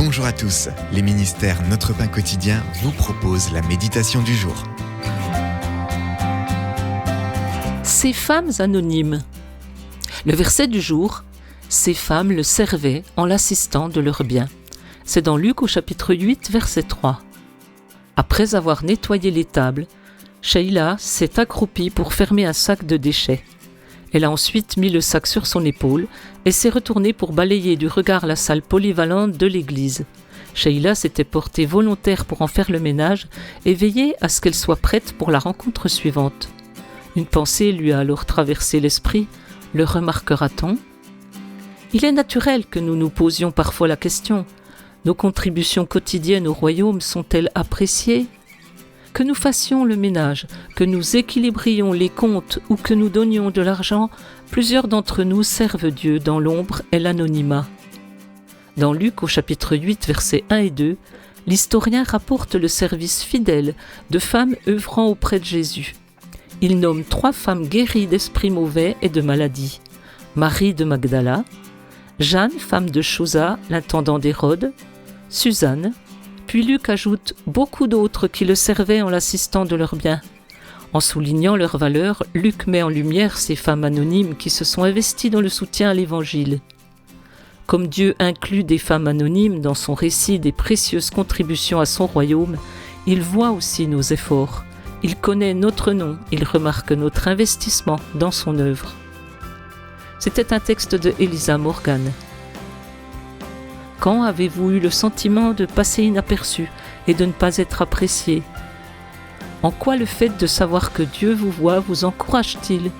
Bonjour à tous, les ministères Notre Pain Quotidien vous proposent la méditation du jour. Ces femmes anonymes. Le verset du jour, ces femmes le servaient en l'assistant de leurs biens. C'est dans Luc au chapitre 8, verset 3. Après avoir nettoyé les tables, Sheila s'est accroupie pour fermer un sac de déchets. Elle a ensuite mis le sac sur son épaule et s'est retournée pour balayer du regard la salle polyvalente de l'église. Sheila s'était portée volontaire pour en faire le ménage et veiller à ce qu'elle soit prête pour la rencontre suivante. Une pensée lui a alors traversé l'esprit. Le remarquera-t-on ? Il est naturel que nous nous posions parfois la question. Nos contributions quotidiennes au royaume sont-elles appréciées ? Que nous fassions le ménage, que nous équilibrions les comptes ou que nous donnions de l'argent, plusieurs d'entre nous servent Dieu dans l'ombre et l'anonymat. Dans Luc au chapitre 8, versets 1 et 2, l'historien rapporte le service fidèle de femmes œuvrant auprès de Jésus. Il nomme 3 femmes guéries d'esprits mauvais et de maladies. Marie de Magdala, Jeanne, femme de Chosa, l'intendant d'Hérode, Suzanne, puis Luc ajoute beaucoup d'autres qui le servaient en l'assistant de leurs biens. En soulignant leur valeur, Luc met en lumière ces femmes anonymes qui se sont investies dans le soutien à l'Évangile. Comme Dieu inclut des femmes anonymes dans son récit des précieuses contributions à son royaume, il voit aussi nos efforts. Il connaît notre nom, il remarque notre investissement dans son œuvre. C'était un texte de Elisa Morgan. Quand avez-vous eu le sentiment de passer inaperçu et de ne pas être apprécié ? En quoi le fait de savoir que Dieu vous voit vous encourage-t-il ?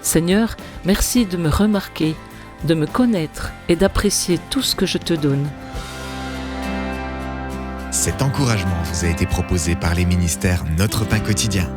Seigneur, merci de me remarquer, de me connaître et d'apprécier tout ce que je te donne. Cet encouragement vous a été proposé par les ministères Notre Pain Quotidien.